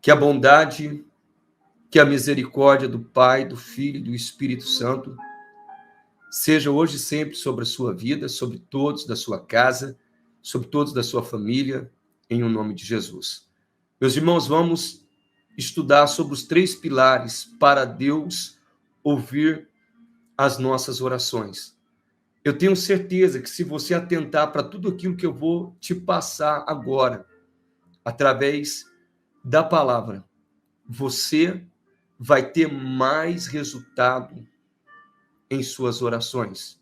Que a bondade, que a misericórdia do Pai, do Filho e do Espírito Santo seja hoje e sempre sobre a sua vida, sobre todos da sua casa, sobre todos da sua família, em o nome de Jesus. Meus irmãos, vamos estudar sobre os 3 pilares para Deus ouvir as nossas orações. Eu tenho certeza que se você atentar para tudo aquilo que eu vou te passar agora, através da palavra, você vai ter mais resultado em suas orações.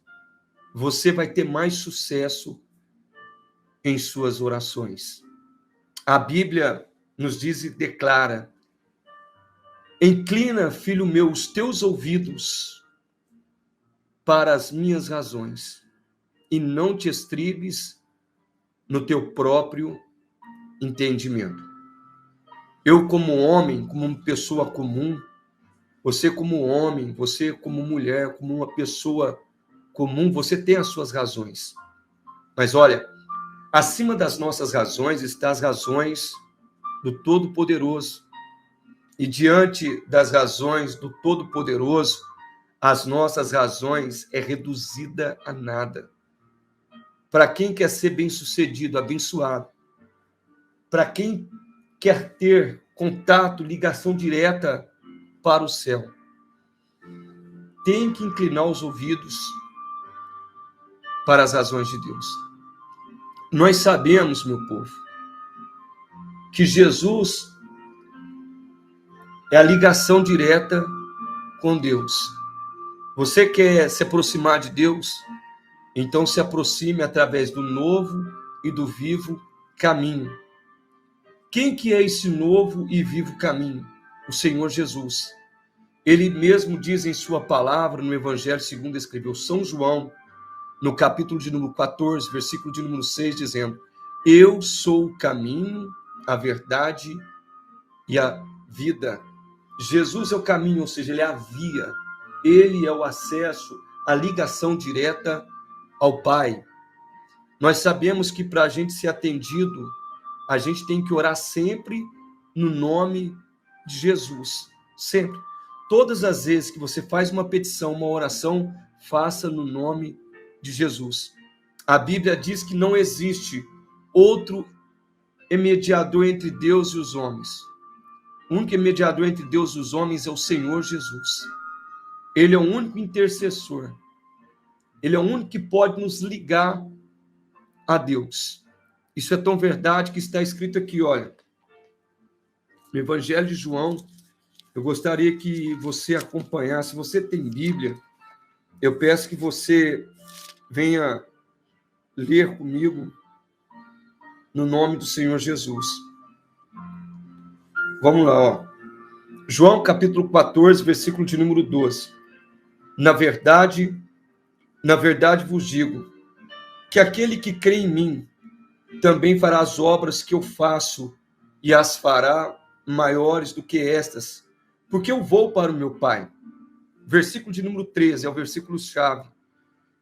Você vai ter mais sucesso em suas orações. A Bíblia nos diz e declara: inclina, filho meu, os teus ouvidos para as minhas razões e não te estribes no teu próprio entendimento. Eu, como homem, como uma pessoa comum, você como homem, você como mulher, como uma pessoa comum, você tem as suas razões. Mas olha, acima das nossas razões estão as razões do Todo-Poderoso. E diante das razões do Todo-Poderoso, as nossas razões é reduzida a nada. Para quem quer ser bem-sucedido, abençoado, para quem quer ter contato, ligação direta para o céu, tem que inclinar os ouvidos para as razões de Deus. Nós sabemos, meu povo, que Jesus é a ligação direta com Deus. Você quer se aproximar de Deus? Então se aproxime através do novo e do vivo caminho. Quem que é esse novo e vivo caminho? O Senhor Jesus. Ele mesmo diz em sua palavra, no Evangelho segundo escreveu São João, no capítulo de número 14, versículo de número 6, dizendo: eu sou o caminho, a verdade e a vida. Jesus é o caminho, ou seja, ele é a via. Ele é o acesso, a ligação direta ao Pai. Nós sabemos que para a gente ser atendido, a gente tem que orar sempre no nome de Jesus. Sempre. Todas as vezes que você faz uma petição, uma oração, faça no nome de Jesus. A Bíblia diz que não existe outro mediador entre Deus e os homens. O único mediador entre Deus e os homens é o Senhor Jesus. Ele é o único intercessor. Ele é o único que pode nos ligar a Deus. Isso é tão verdade que está escrito aqui, olha, no Evangelho de João. Eu gostaria que você acompanhasse. Se você tem Bíblia, eu peço que você venha ler comigo no nome do Senhor Jesus. Vamos lá, ó. João capítulo 14, versículo de número 12. Na verdade vos digo que aquele que crê em mim também fará as obras que eu faço e as fará maiores do que estas, porque eu vou para o meu Pai. Versículo de número 13, é o versículo-chave.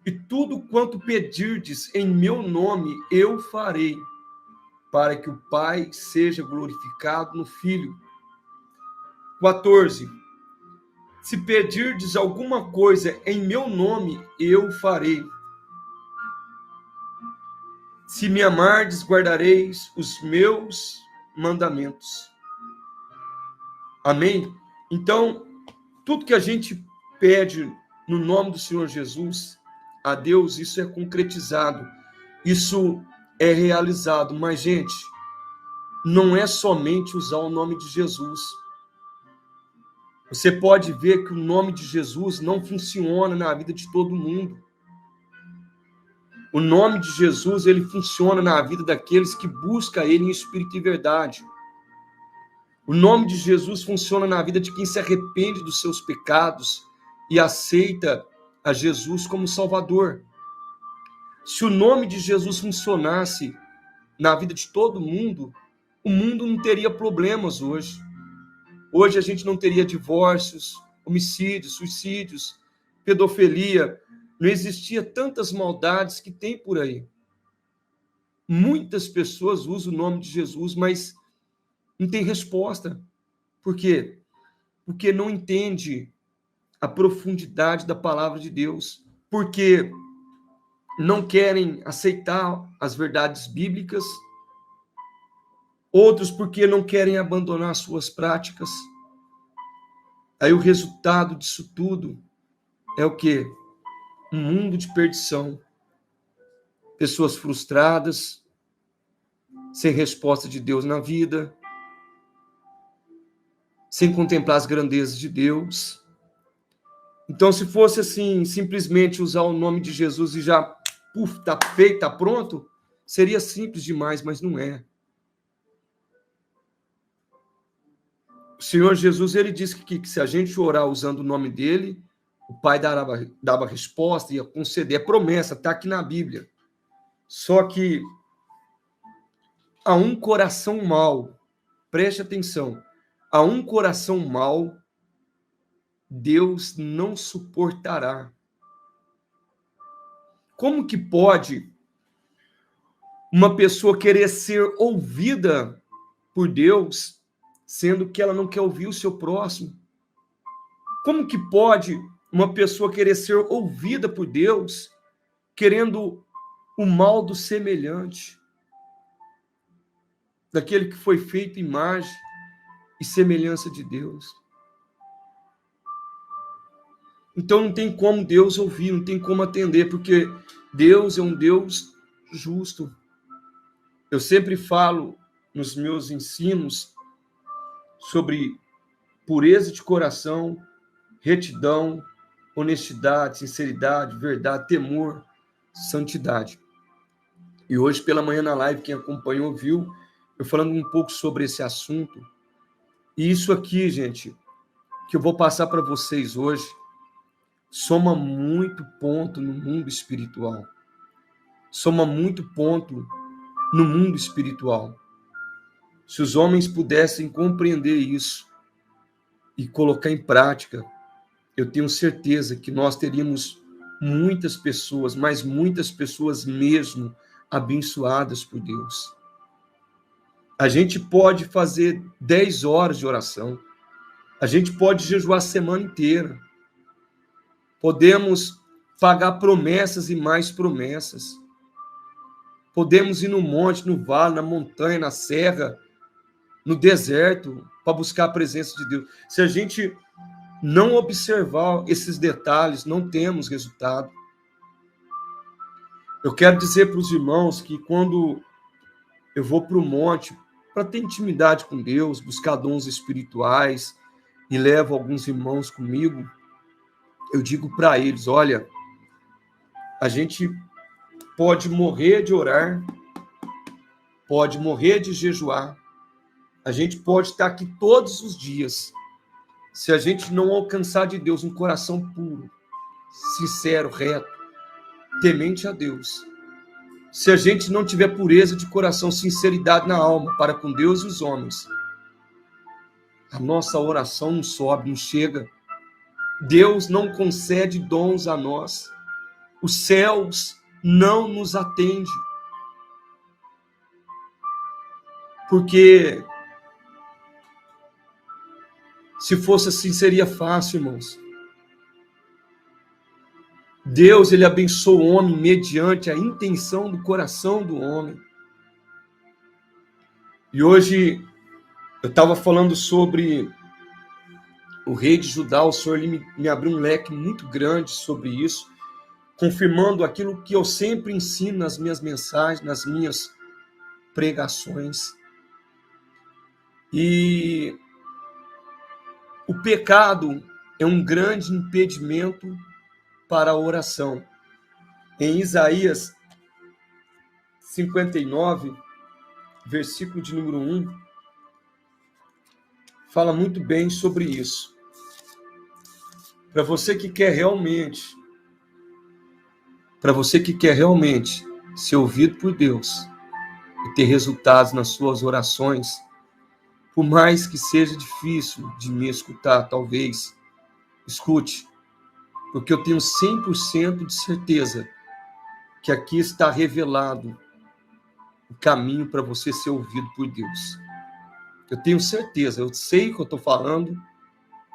E tudo quanto pedirdes em meu nome, eu farei, para que o Pai seja glorificado no Filho. 14. Se pedirdes alguma coisa em meu nome, eu farei. Se me amardes, guardareis os meus mandamentos. Amém? Então, tudo que a gente pede no nome do Senhor Jesus a Deus, isso é concretizado, isso é realizado. Mas, gente, não é somente usar o nome de Jesus. Você pode ver que o nome de Jesus não funciona na vida de todo mundo. O nome de Jesus, ele funciona na vida daqueles que buscam ele em espírito e verdade. O nome de Jesus funciona na vida de quem se arrepende dos seus pecados e aceita a Jesus como Salvador. Se o nome de Jesus funcionasse na vida de todo mundo, o mundo não teria problemas hoje. Hoje a gente não teria divórcios, homicídios, suicídios, pedofilia. Não existia tantas maldades que tem por aí. Muitas pessoas usam o nome de Jesus, mas Não tem resposta. Por quê? Porque não entende a profundidade da palavra de Deus. Porque não querem aceitar as verdades bíblicas. Outros porque não querem abandonar suas práticas. Aí o resultado disso tudo é o quê? Um mundo de perdição. Pessoas frustradas, sem resposta de Deus na vida, sem contemplar as grandezas de Deus. Então, se fosse assim, simplesmente usar o nome de Jesus e já, tá feito, tá pronto, seria simples demais, mas não é. O Senhor Jesus, ele disse que se a gente orar usando o nome dele, o Pai dava resposta, ia conceder. É promessa, está aqui na Bíblia. Só que a um coração mau, preste atenção, a um coração mau, Deus não suportará. Como que pode uma pessoa querer ser ouvida por Deus, sendo que ela não quer ouvir o seu próximo? Como que pode uma pessoa querer ser ouvida por Deus, querendo o mal do semelhante, daquele que foi feito imagem e semelhança de Deus? Então não tem como Deus ouvir, não tem como atender, porque Deus é um Deus justo. Eu sempre falo nos meus ensinos sobre pureza de coração, retidão, honestidade, sinceridade, verdade, temor, santidade. E hoje pela manhã na live, quem acompanhou viu eu falando um pouco sobre esse assunto. E isso aqui, gente, que eu vou passar para vocês hoje, soma muito ponto no mundo espiritual. Soma muito ponto no mundo espiritual. Se os homens pudessem compreender isso e colocar em prática, eu tenho certeza que nós teríamos muitas pessoas, mas muitas pessoas mesmo, abençoadas por Deus. A gente pode fazer 10 horas de oração. A gente pode jejuar a semana inteira. Podemos pagar promessas e mais promessas. Podemos ir no monte, no vale, na montanha, na serra, no deserto, para buscar a presença de Deus. Se a gente não observar esses detalhes, não temos resultado. Eu quero dizer para os irmãos que quando eu vou para o monte para ter intimidade com Deus, buscar dons espirituais e levo alguns irmãos comigo, eu digo para eles, olha, a gente pode morrer de orar, pode morrer de jejuar, a gente pode estar aqui todos os dias, se a gente não alcançar de Deus um coração puro, sincero, reto, temente a Deus, se a gente não tiver pureza de coração, sinceridade na alma para com Deus e os homens, a nossa oração não sobe, não chega. Deus não concede dons a nós. Os céus não nos atendem. Porque se fosse assim, seria fácil, irmãos. Deus, ele abençoa o homem mediante a intenção do coração do homem. E hoje eu estava falando sobre o rei de Judá, o Senhor ele me abriu um leque muito grande sobre isso, confirmando aquilo que eu sempre ensino nas minhas mensagens, nas minhas pregações. E o pecado é um grande impedimento para a oração. Em Isaías 59, versículo de número 1, fala muito bem sobre isso. Para você que quer realmente ser ouvido por Deus e ter resultados nas suas orações, por mais que seja difícil de me escutar, talvez, escute, porque eu tenho 100% de certeza que aqui está revelado o caminho para você ser ouvido por Deus. Eu tenho certeza, eu sei o que eu estou falando,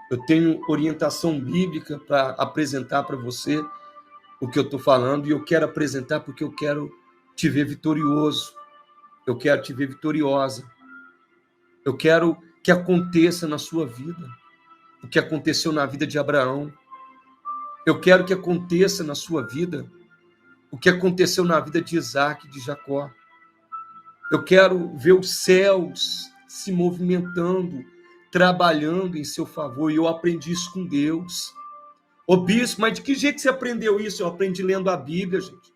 eu tenho orientação bíblica para apresentar para você o que eu estou falando, e eu quero apresentar porque eu quero te ver vitorioso, eu quero te ver vitoriosa, eu quero que aconteça na sua vida o que aconteceu na vida de Abraão, eu quero que aconteça na sua vida o que aconteceu na vida de Isaac e de Jacó. Eu quero ver os céus se movimentando, trabalhando em seu favor, e eu aprendi isso com Deus. Ô bispo, mas de que jeito você aprendeu isso? Eu aprendi lendo a Bíblia, gente.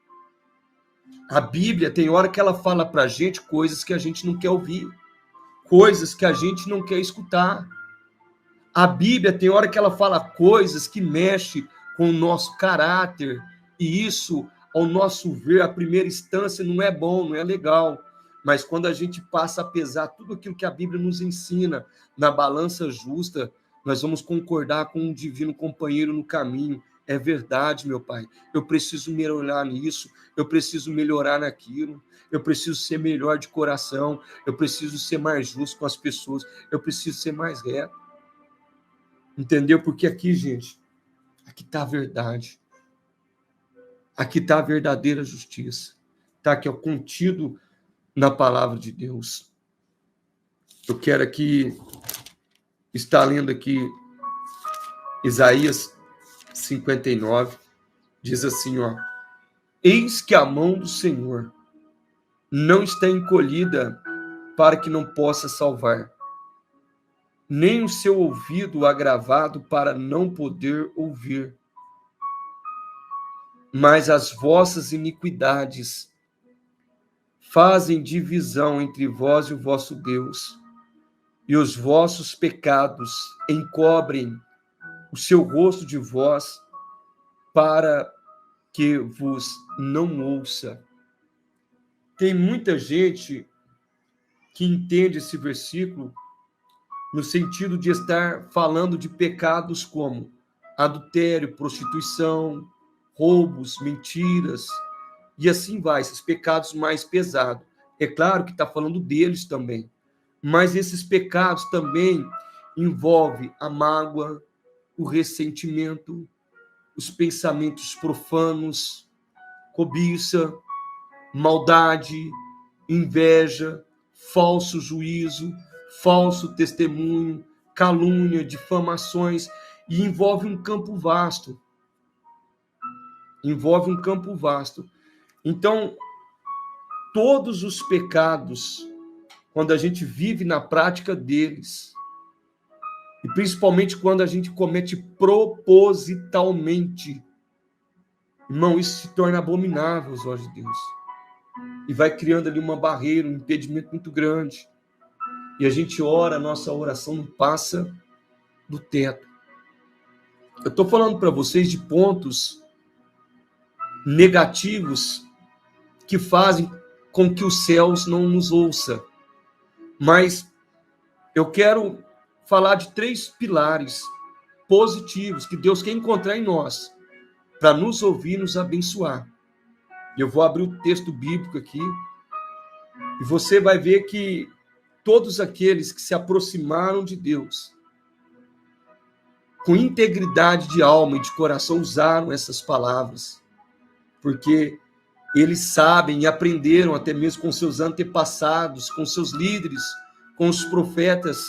A Bíblia tem hora que ela fala pra gente coisas que a gente não quer ouvir, coisas que a gente não quer escutar. A Bíblia tem hora que ela fala coisas que mexem com o nosso caráter, e isso, ao nosso ver, à primeira instância, não é bom, não é legal. Mas quando a gente passa a pesar tudo aquilo que a Bíblia nos ensina na balança justa, nós vamos concordar com um divino companheiro no caminho. É verdade, meu Pai. Eu preciso melhorar nisso, eu preciso melhorar naquilo, eu preciso ser melhor de coração, eu preciso ser mais justo com as pessoas, eu preciso ser mais reto. Entendeu? Porque aqui, gente, aqui está a verdade. Aqui está a verdadeira justiça. Está aqui, contido na palavra de Deus. Eu quero aqui estar lendo aqui Isaías 59, diz assim, ó: eis que a mão do Senhor não está encolhida para que não possa salvar, nem o seu ouvido agravado para não poder ouvir. Mas as vossas iniquidades fazem divisão entre vós e o vosso Deus, e os vossos pecados encobrem o seu rosto de vós, para que vos não ouça. Tem muita gente que entende esse versículo no sentido de estar falando de pecados como adultério, prostituição, roubos, mentiras, e assim vai, esses pecados mais pesados. É claro que está falando deles também, mas esses pecados também envolvem a mágoa, o ressentimento, os pensamentos profanos, cobiça, maldade, inveja, falso juízo, falso testemunho, calúnia, difamações, e envolve um campo vasto. Envolve um campo vasto. Então, todos os pecados, quando a gente vive na prática deles, e principalmente quando a gente comete propositalmente, irmão, isso se torna abominável aos olhos de Deus. E vai criando ali uma barreira, um impedimento muito grande. E a gente ora, a nossa oração não passa do teto. Eu estou falando para vocês de pontos negativos que fazem com que os céus não nos ouçam. Mas eu quero falar de 3 pilares positivos que Deus quer encontrar em nós para nos ouvir e nos abençoar. Eu vou abrir o texto bíblico aqui e você vai ver que todos aqueles que se aproximaram de Deus com integridade de alma e de coração usaram essas palavras, porque eles sabem e aprenderam até mesmo com seus antepassados, com seus líderes, com os profetas,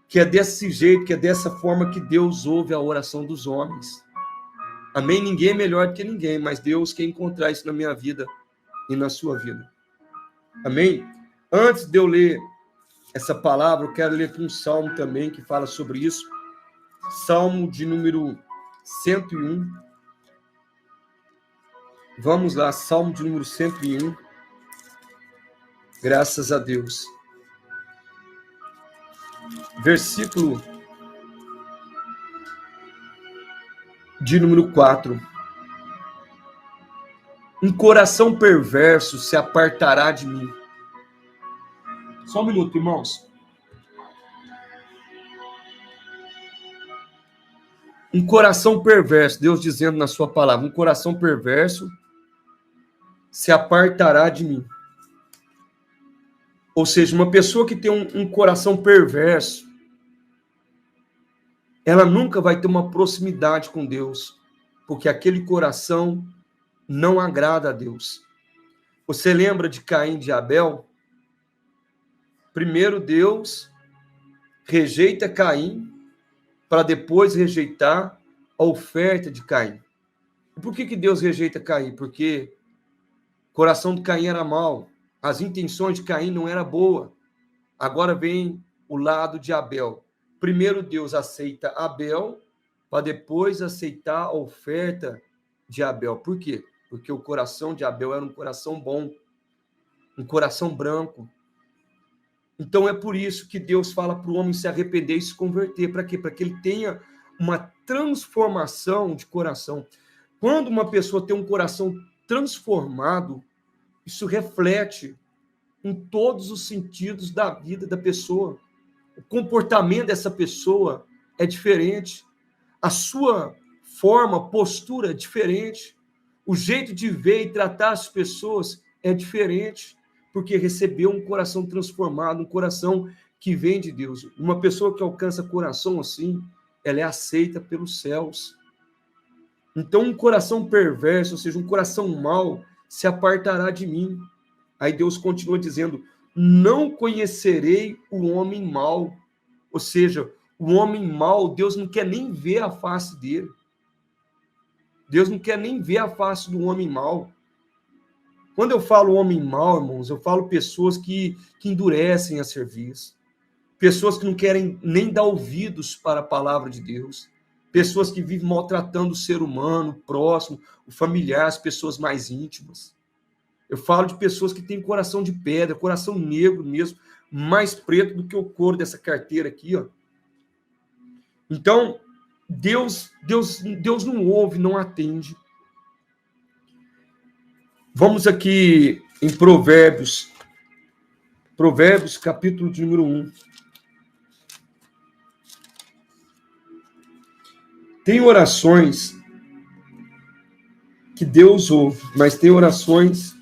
que é desse jeito, que é dessa forma que Deus ouve a oração dos homens. Amém? Ninguém é melhor que ninguém, mas Deus quer encontrar isso na minha vida e na sua vida. Amém? Antes de eu ler essa palavra, eu quero ler aqui um salmo também que fala sobre isso. Salmo de número 101. Vamos lá, salmo de número 101. Graças a Deus. Versículo de número 4. Um coração perverso se apartará de mim. Só um minuto, irmãos. Um coração perverso, Deus dizendo na sua palavra, um coração perverso se apartará de mim. Ou seja, uma pessoa que tem um coração perverso, ela nunca vai ter uma proximidade com Deus, porque aquele coração não agrada a Deus. Você lembra de Caim e de Abel? Primeiro Deus rejeita Caim para depois rejeitar a oferta de Caim. E por que Deus rejeita Caim? Porque o coração de Caim era mau, as intenções de Caim não eram boas. Agora vem o lado de Abel. Primeiro Deus aceita Abel para depois aceitar a oferta de Abel. Por quê? Porque o coração de Abel era um coração bom, um coração branco. Então é por isso que Deus fala para o homem se arrepender e se converter. Para quê? Para que ele tenha uma transformação de coração. Quando uma pessoa tem um coração transformado, isso reflete em todos os sentidos da vida da pessoa. O comportamento dessa pessoa é diferente. A sua forma, postura é diferente. O jeito de ver e tratar as pessoas é diferente, porque recebeu um coração transformado, um coração que vem de Deus. Uma pessoa que alcança coração assim, ela é aceita pelos céus. Então, um coração perverso, ou seja, um coração mau, se apartará de mim. Aí Deus continua dizendo, não conhecerei o homem mau. Ou seja, o homem mau, Deus não quer nem ver a face dele. Deus não quer nem ver a face do homem mau. Quando eu falo homem mau, irmãos, eu falo pessoas que endurecem a serviço. Pessoas que não querem nem dar ouvidos para a palavra de Deus. Pessoas que vivem maltratando o ser humano, o próximo, o familiar, as pessoas mais íntimas. Eu falo de pessoas que têm coração de pedra, coração negro mesmo, mais preto do que o couro dessa carteira aqui, ó. Então, Deus não ouve, não atende. Vamos aqui em Provérbios, capítulo de número 1. Tem orações que Deus ouve, mas tem orações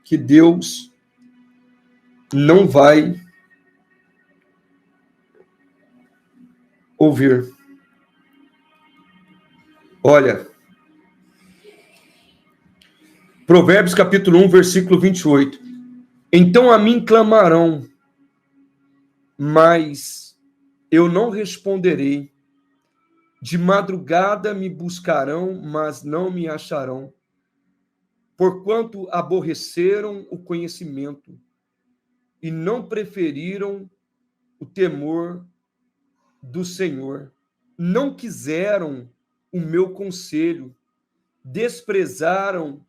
que Deus não vai ouvir. Olha, Provérbios capítulo 1, versículo 28. Então a mim clamarão, mas eu não responderei. De madrugada me buscarão, mas não me acharão. Porquanto aborreceram o conhecimento e não preferiram o temor do Senhor. Não quiseram o meu conselho, desprezaram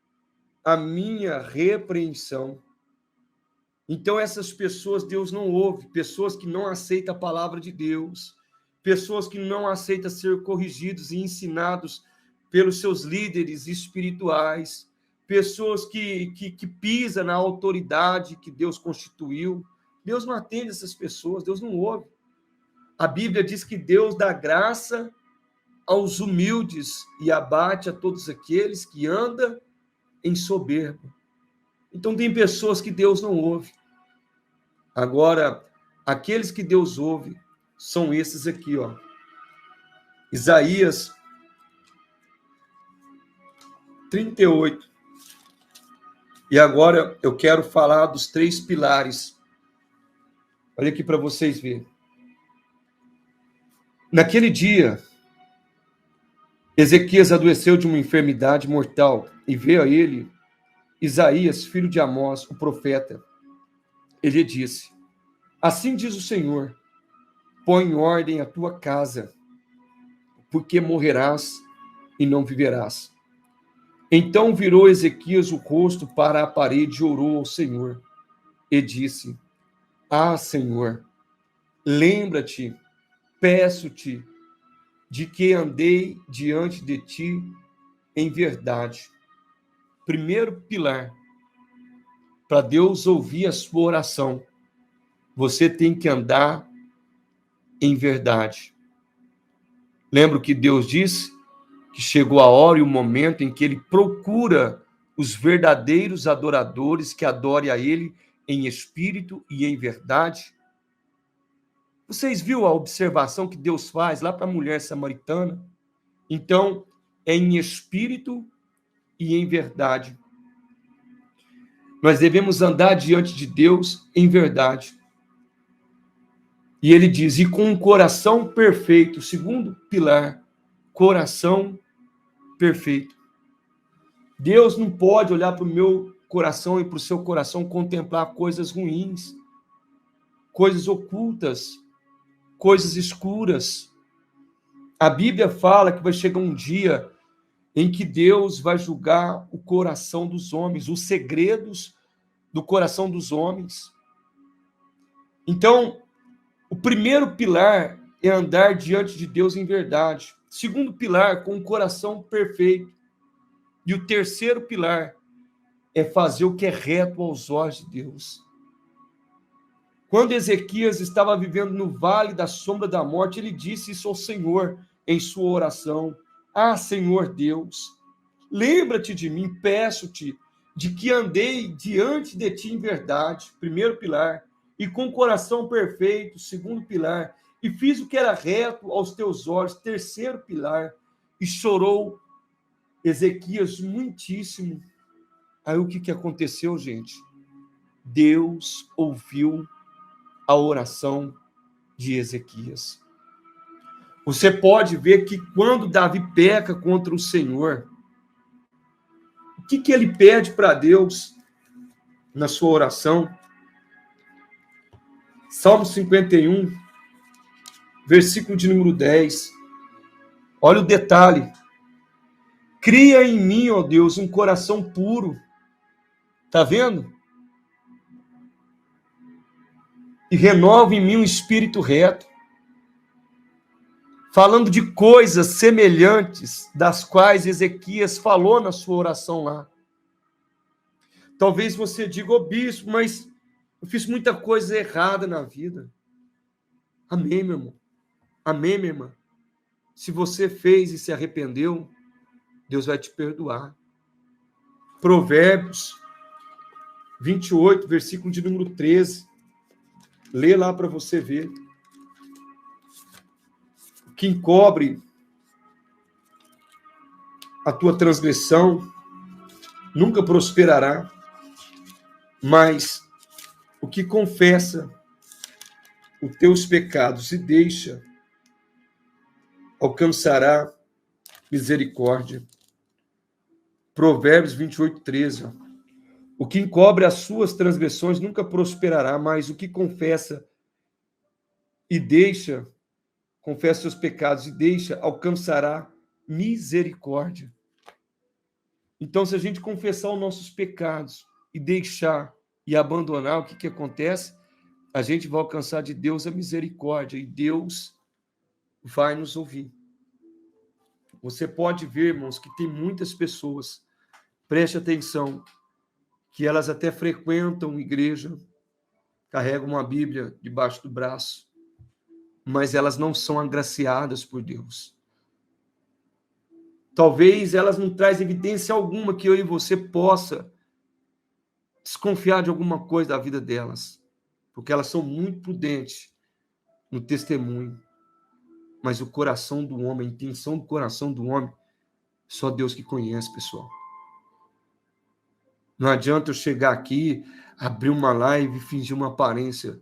a minha repreensão. Então essas pessoas Deus não ouve, pessoas que não aceitam a palavra de Deus, pessoas que não aceitam ser corrigidos e ensinados pelos seus líderes espirituais, pessoas que pisam na autoridade que Deus constituiu. Deus não atende essas pessoas, Deus não ouve. A Bíblia diz que Deus dá graça aos humildes e abate a todos aqueles que andam em soberba. Então tem pessoas que Deus não ouve. Agora, aqueles que Deus ouve são esses aqui, ó. Isaías 38. E agora eu quero falar dos 3 pilares. Olha aqui para vocês verem. Naquele dia, Ezequias adoeceu de uma enfermidade mortal e veio a ele Isaías, filho de Amós, o profeta. Ele disse, assim diz o Senhor, põe em ordem a tua casa, porque morrerás e não viverás. Então virou Ezequias o rosto para a parede e orou ao Senhor e disse, ah, Senhor, lembra-te, peço-te, de que andei diante de ti em verdade. Primeiro pilar, para Deus ouvir a sua oração, você tem que andar em verdade. Lembra o que Deus disse? Que chegou a hora e o momento em que ele procura os verdadeiros adoradores que adorem a ele em espírito e em verdade. Vocês viram a observação que Deus faz lá para a mulher samaritana? Então, é em espírito e em verdade. Nós devemos andar diante de Deus em verdade. E ele diz, e com um coração perfeito, segundo pilar, coração perfeito. Deus não pode olhar para o meu coração e para o seu coração contemplar coisas ruins, coisas ocultas, coisas escuras. A Bíblia fala que vai chegar um dia em que Deus vai julgar o coração dos homens, os segredos do coração dos homens. Então, o primeiro pilar é andar diante de Deus em verdade. Segundo pilar, com o coração perfeito. E o terceiro pilar é fazer o que é reto aos olhos de Deus. Quando Ezequias estava vivendo no vale da sombra da morte, ele disse isso ao Senhor em sua oração. Ah, Senhor Deus, lembra-te de mim, peço-te, de que andei diante de ti em verdade, primeiro pilar, e com coração perfeito, segundo pilar, e fiz o que era reto aos teus olhos, terceiro pilar, e chorou Ezequias muitíssimo. Aí o que aconteceu, gente? Deus ouviu a oração de Ezequias. Você pode ver que quando Davi peca contra o Senhor, o que ele pede para Deus na sua oração? Salmo 51, versículo de número 10. Olha o detalhe. Cria em mim, ó Deus, um coração puro. Tá vendo? E renova em mim um espírito reto. Falando de coisas semelhantes das quais Ezequias falou na sua oração lá. Talvez você diga, bispo, mas eu fiz muita coisa errada na vida. Amém, meu irmão. Amém, minha irmã. Se você fez e se arrependeu, Deus vai te perdoar. Provérbios 28, versículo de número 13. Lê lá para você ver. Que encobre a tua transgressão nunca prosperará, mas o que confessa os teus pecados e deixa alcançará misericórdia. Provérbios 28, 13. O que encobre as suas transgressões nunca prosperará, mas o que confessa seus pecados e deixa, alcançará misericórdia. Então, se a gente confessar os nossos pecados e deixar e abandonar, o que acontece? A gente vai alcançar de Deus a misericórdia e Deus vai nos ouvir. Você pode ver, irmãos, que tem muitas pessoas, preste atenção, que elas até frequentam igreja, carregam uma Bíblia debaixo do braço, mas elas não são agraciadas por Deus. Talvez elas não trazem evidência alguma que eu e você possa desconfiar de alguma coisa da vida delas, porque elas são muito prudentes no testemunho. Mas o coração do homem, a intenção do coração do homem, só Deus que conhece, pessoal. Não adianta eu chegar aqui, abrir uma live e fingir uma aparência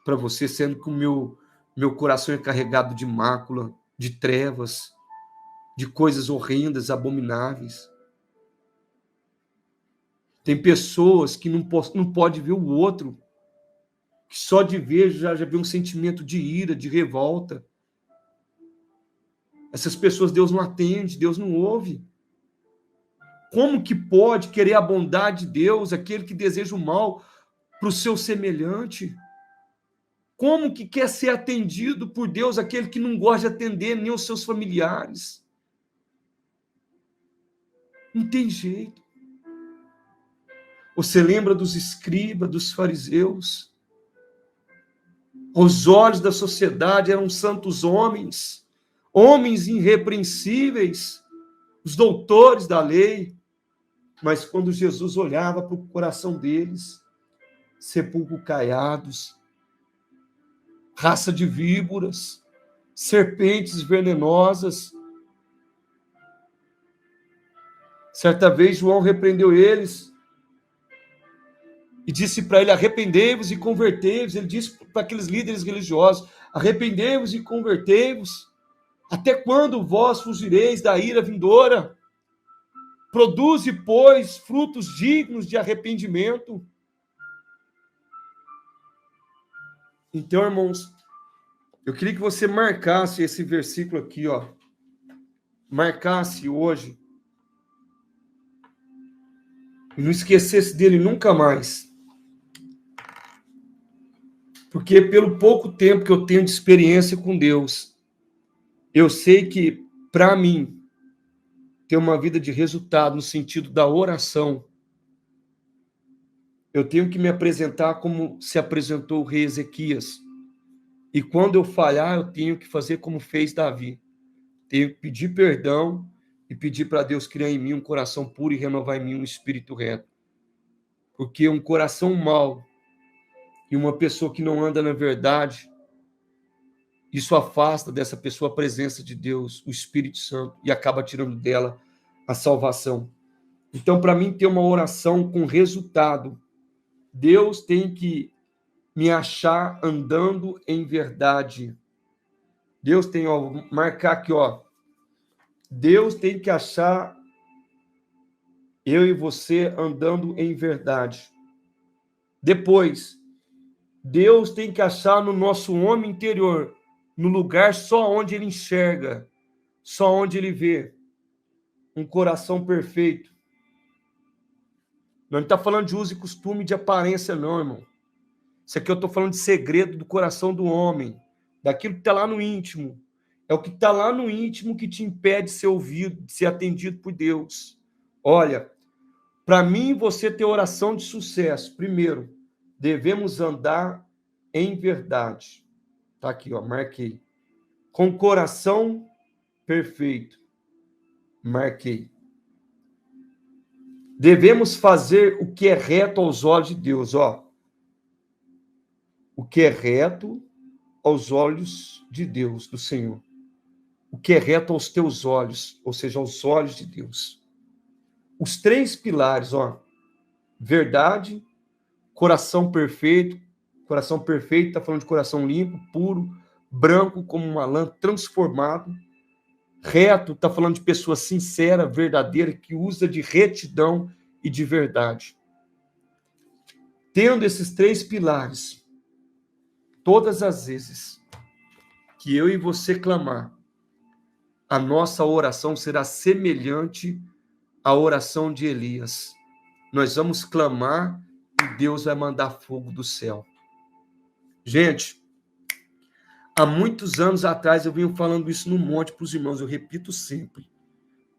para você, sendo que o meu coração é carregado de mácula, de trevas, de coisas horrendas, abomináveis. Tem pessoas que não pode ver o outro, que só de ver já vê um sentimento de ira, de revolta. Essas pessoas Deus não atende, Deus não ouve. Como que pode querer a bondade de Deus, aquele que deseja o mal para o seu semelhante? Como que quer ser atendido por Deus, aquele que não gosta de atender nem os seus familiares? Não tem jeito. Você lembra dos escribas, dos fariseus? Aos olhos da sociedade eram santos homens, homens irrepreensíveis, os doutores da lei. Mas quando Jesus olhava para o coração deles, sepulcros caiados, raça de víboras, serpentes venenosas. Certa vez João repreendeu eles e disse para ele: arrependei-vos e convertei-vos. Ele disse para aqueles líderes religiosos: arrependei-vos e convertei-vos. Até quando vós fugireis da ira vindoura? Produze, pois, frutos dignos de arrependimento. Então, irmãos, eu queria que você marcasse esse versículo aqui, ó. Marcasse hoje. E não esquecesse dele nunca mais. Porque pelo pouco tempo que eu tenho de experiência com Deus, eu sei que, para mim, ter uma vida de resultado no sentido da oração, eu tenho que me apresentar como se apresentou o rei Ezequias. E quando eu falhar, eu tenho que fazer como fez Davi. Tenho que pedir perdão e pedir para Deus criar em mim um coração puro e renovar em mim um espírito reto. Porque um coração mau e uma pessoa que não anda na verdade, isso afasta dessa pessoa a presença de Deus, o Espírito Santo, e acaba tirando dela a salvação. Então, para mim ter uma oração com resultado, Deus tem que me achar andando em verdade. Deus tem, ó, vou marcar aqui, ó. Deus tem que achar eu e você andando em verdade. Depois, Deus tem que achar no nosso homem interior, no lugar só onde ele enxerga, só onde ele vê, um coração perfeito. Não está falando de uso e costume de aparência, não, irmão. Isso aqui eu estou falando de segredo do coração do homem, daquilo que está lá no íntimo. É o que está lá no íntimo que te impede de ser ouvido, de ser atendido por Deus. Olha, para mim, você ter oração de sucesso, primeiro, devemos andar em verdade. Tá aqui, ó, marquei. Com coração perfeito. Marquei. Devemos fazer o que é reto aos olhos de Deus, ó. O que é reto aos olhos de Deus, do Senhor. O que é reto aos teus olhos, ou seja, aos olhos de Deus. Os 3 pilares, ó. Verdade, coração perfeito. Coração perfeito, está falando de coração limpo, puro, branco como uma lã, transformado. Reto, está falando de pessoa sincera, verdadeira, que usa de retidão e de verdade. Tendo esses 3 pilares, todas as vezes que eu e você clamar, a nossa oração será semelhante à oração de Elias. Nós vamos clamar e Deus vai mandar fogo do céu. Gente, há muitos anos atrás eu venho falando isso no monte para os irmãos, eu repito sempre.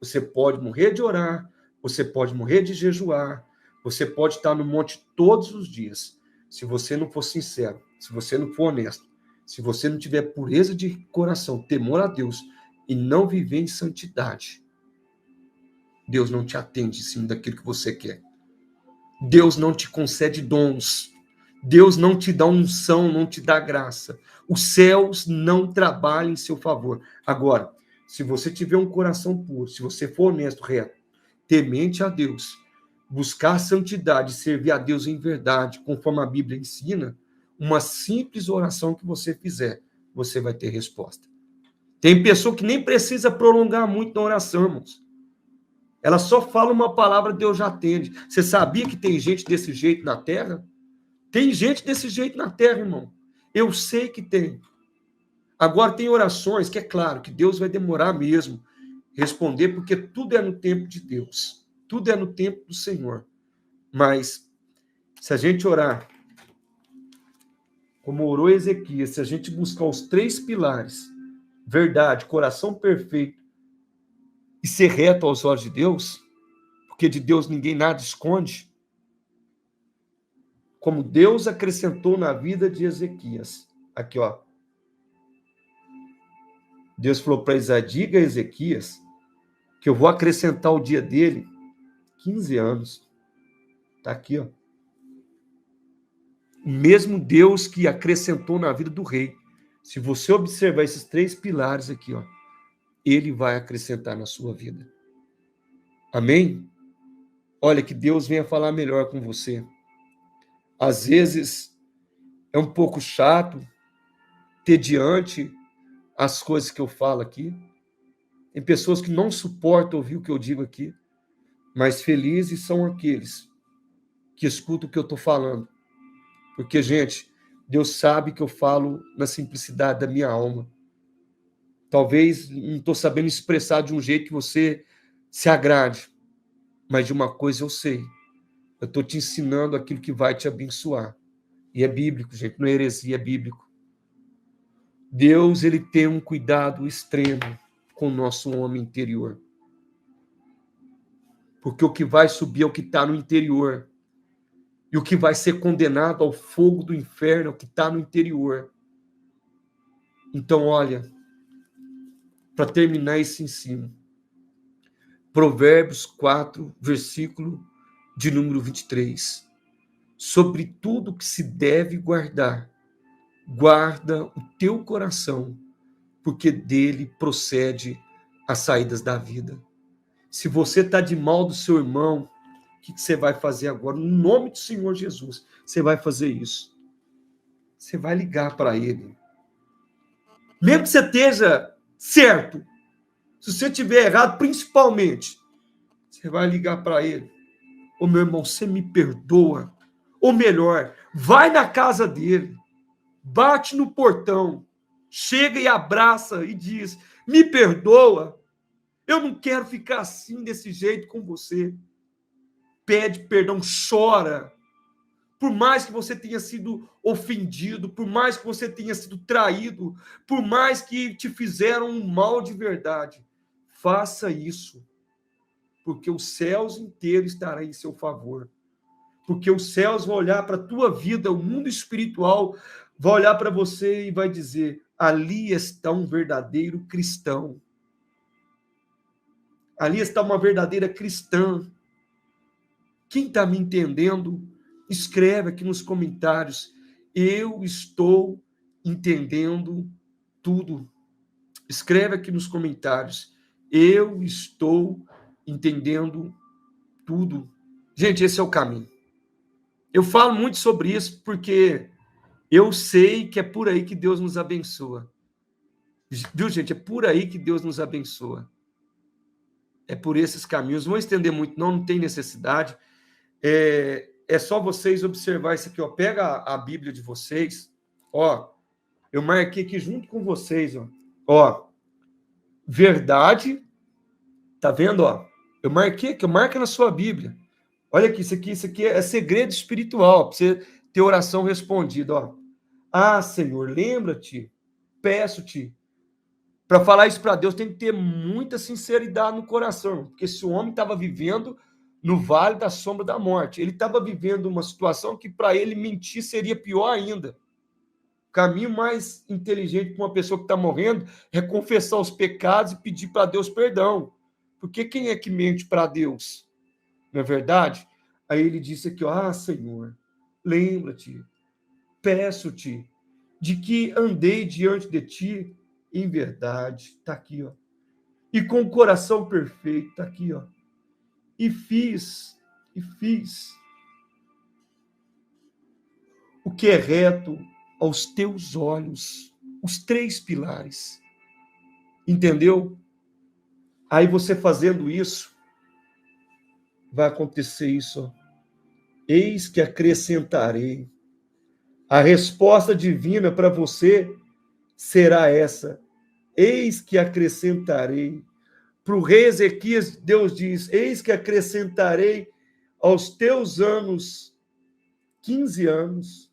Você pode morrer de orar, você pode morrer de jejuar, você pode estar no monte todos os dias. Se você não for sincero, se você não for honesto, se você não tiver pureza de coração, temor a Deus e não viver em santidade, Deus não te atende em cima daquilo que você quer. Deus não te concede dons. Deus não te dá unção, não te dá graça. Os céus não trabalham em seu favor. Agora, se você tiver um coração puro, se você for honesto, reto, temente a Deus, buscar a santidade, servir a Deus em verdade, conforme a Bíblia ensina, uma simples oração que você fizer, você vai ter resposta. Tem pessoa que nem precisa prolongar muito na oração, irmãos. Ela só fala uma palavra, Deus já atende. Você sabia que tem gente desse jeito na Terra? Tem gente desse jeito na Terra, irmão. Eu sei que tem. Agora, tem orações que é claro que Deus vai demorar mesmo responder, porque tudo é no tempo de Deus. Tudo é no tempo do Senhor. Mas, se a gente orar como orou Ezequias, se a gente buscar os 3 pilares, verdade, coração perfeito, e ser reto aos olhos de Deus, porque de Deus ninguém nada esconde, como Deus acrescentou na vida de Ezequias. Aqui, ó. Deus falou para Isaías: diga a Ezequias que eu vou acrescentar o dia dele 15 anos. Está aqui, ó. O mesmo Deus que acrescentou na vida do rei. Se você observar esses 3 pilares aqui, ó, ele vai acrescentar na sua vida. Amém? Olha, que Deus venha falar melhor com você. Às vezes é um pouco chato, tediante as coisas que eu falo aqui. Tem pessoas que não suportam ouvir o que eu digo aqui, mas felizes são aqueles que escutam o que eu estou falando. Porque, gente, Deus sabe que eu falo na simplicidade da minha alma. Talvez não estou sabendo expressar de um jeito que você se agrade, mas de uma coisa eu sei. Eu estou te ensinando aquilo que vai te abençoar. E é bíblico, gente, não é heresia, é bíblico. Deus, ele tem um cuidado extremo com o nosso homem interior. Porque o que vai subir é o que está no interior. E o que vai ser condenado ao fogo do inferno é o que está no interior. Então, olha, para terminar esse ensino, Provérbios 4, versículo de número 23. Sobre tudo que se deve guardar, guarda o teu coração, porque dele procede as saídas da vida. Se você está de mal do seu irmão, o que você vai fazer agora? No nome do Senhor Jesus, você vai fazer isso. Você vai ligar para ele. Mesmo que você esteja certo, se você estiver errado, principalmente, você vai ligar para ele. Ô, meu irmão, você me perdoa? Ou melhor, vai na casa dele, bate no portão, chega e abraça e diz, me perdoa, eu não quero ficar assim, desse jeito com você. Pede perdão, chora. Por mais que você tenha sido ofendido, por mais que você tenha sido traído, por mais que te fizeram um mal de verdade, faça isso, porque os céus inteiros estarão em seu favor. Porque os céus vão olhar para a tua vida, o mundo espiritual vai olhar para você e vai dizer, ali está um verdadeiro cristão. Ali está uma verdadeira cristã. Quem está me entendendo, escreve aqui nos comentários. Eu estou entendendo tudo. Escreve aqui nos comentários. Eu estou entendendo tudo. Gente, esse é o caminho. Eu falo muito sobre isso porque eu sei que é por aí que Deus nos abençoa. Viu, gente? É por aí que Deus nos abençoa. É por esses caminhos. Não vou estender muito, não tem necessidade. É só vocês observar isso aqui, ó. Pega a Bíblia de vocês, ó. Eu marquei aqui junto com vocês, ó. Ó, verdade, tá vendo, ó? Eu marquei aqui, marca na sua Bíblia. Olha aqui, isso aqui é segredo espiritual, para você ter oração respondida, ó. Ah, Senhor, lembra-te, peço-te. Para falar isso para Deus tem que ter muita sinceridade no coração, porque esse homem estava vivendo no vale da sombra da morte. Ele estava vivendo uma situação que para ele mentir seria pior ainda. O caminho mais inteligente para uma pessoa que está morrendo é confessar os pecados e pedir para Deus perdão. Porque quem é que mente para Deus? Não é verdade? Aí ele disse aqui, ó, ah, Senhor, lembra-te, peço-te, de que andei diante de ti em verdade, está aqui, ó, e com o coração perfeito, está aqui, ó, e fiz o que é reto aos teus olhos, os 3 pilares, entendeu? Aí você fazendo isso, vai acontecer isso, ó. Eis que acrescentarei. A resposta divina para você será essa. Eis que acrescentarei. Para o rei Ezequias, Deus diz, eis que acrescentarei aos teus anos 15 anos.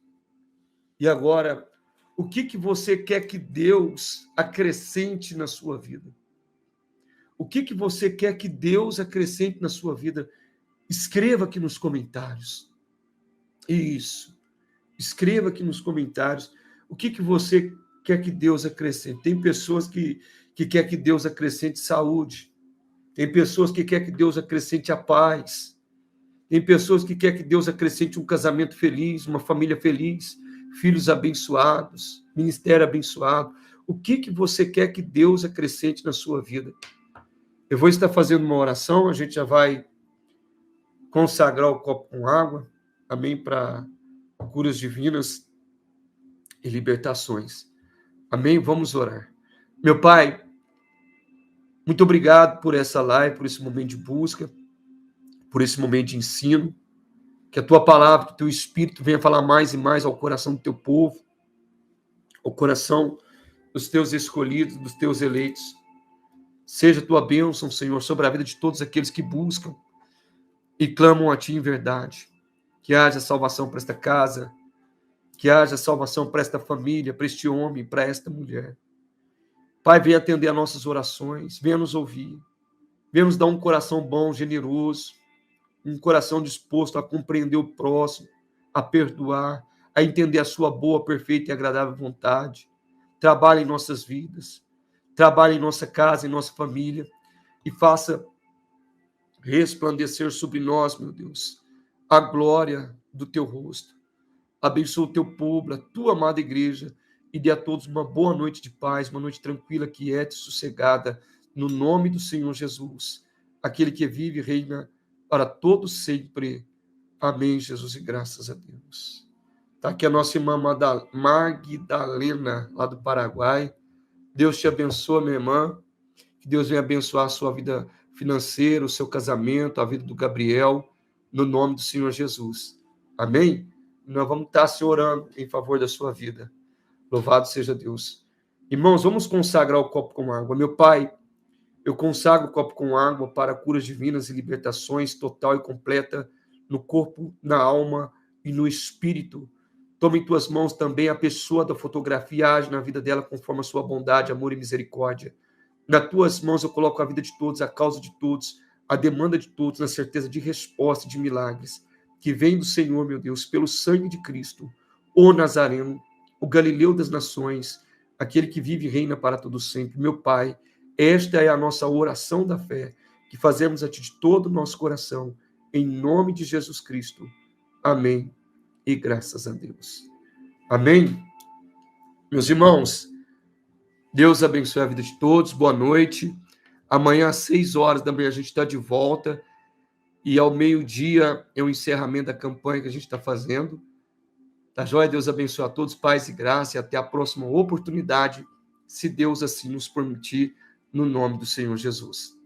E agora, o que você quer que Deus acrescente na sua vida? O que você quer que Deus acrescente na sua vida? Escreva aqui nos comentários. Isso. Escreva aqui nos comentários o que você quer que Deus acrescente. Tem pessoas que quer que Deus acrescente saúde. Tem pessoas que quer que Deus acrescente a paz. Tem pessoas que querem que Deus acrescente um casamento feliz, uma família feliz, filhos abençoados, ministério abençoado. O que você quer que Deus acrescente na sua vida? Eu vou estar fazendo uma oração, a gente já vai consagrar o copo com água, amém, para curas divinas e libertações. Amém? Vamos orar. Meu Pai, muito obrigado por essa live, por esse momento de busca, por esse momento de ensino. Que a tua palavra, que o teu Espírito venha falar mais e mais ao coração do teu povo, ao coração dos teus escolhidos, dos teus eleitos. Seja a tua bênção, Senhor, sobre a vida de todos aqueles que buscam e clamam a ti em verdade. Que haja salvação para esta casa, que haja salvação para esta família, para este homem, para esta mulher. Pai, venha atender a nossas orações, venha nos ouvir, venha nos dar um coração bom, generoso, um coração disposto a compreender o próximo, a perdoar, a entender a sua boa, perfeita e agradável vontade. Trabalhe em nossas vidas, trabalhe em nossa casa, em nossa família, e faça resplandecer sobre nós, meu Deus, a glória do teu rosto. Abençoa o teu povo, a tua amada igreja, e dê a todos uma boa noite de paz, uma noite tranquila, quieta e sossegada, no nome do Senhor Jesus, aquele que vive e reina para todos sempre. Amém, Jesus, e graças a Deus. Está aqui a nossa irmã Magdalena, lá do Paraguai. Deus te abençoe, minha irmã. Que Deus venha abençoar a sua vida financeira, o seu casamento, a vida do Gabriel, no nome do Senhor Jesus. Amém? Nós vamos estar se orando em favor da sua vida. Louvado seja Deus. Irmãos, vamos consagrar o copo com água. Meu Pai, eu consagro o copo com água para curas divinas e libertações total e completa no corpo, na alma e no espírito. Tome em tuas mãos também a pessoa da fotografia, age na vida dela conforme a sua bondade, amor e misericórdia. Nas tuas mãos eu coloco a vida de todos, a causa de todos, a demanda de todos, na certeza de resposta e de milagres, que vem do Senhor, meu Deus, pelo sangue de Cristo, o Nazareno, o Galileu das nações, aquele que vive e reina para todo sempre. Meu Pai, esta é a nossa oração da fé, que fazemos a Ti de todo o nosso coração, em nome de Jesus Cristo. Amém. E graças a Deus. Amém. Meus irmãos, Deus abençoe a vida de todos. Boa noite. Amanhã às 6 horas da manhã a gente está de volta. E ao meio-dia é o encerramento da campanha que a gente está fazendo. Tá joia? Deus abençoe a todos, paz e graça, e até a próxima oportunidade, se Deus assim nos permitir, no nome do Senhor Jesus.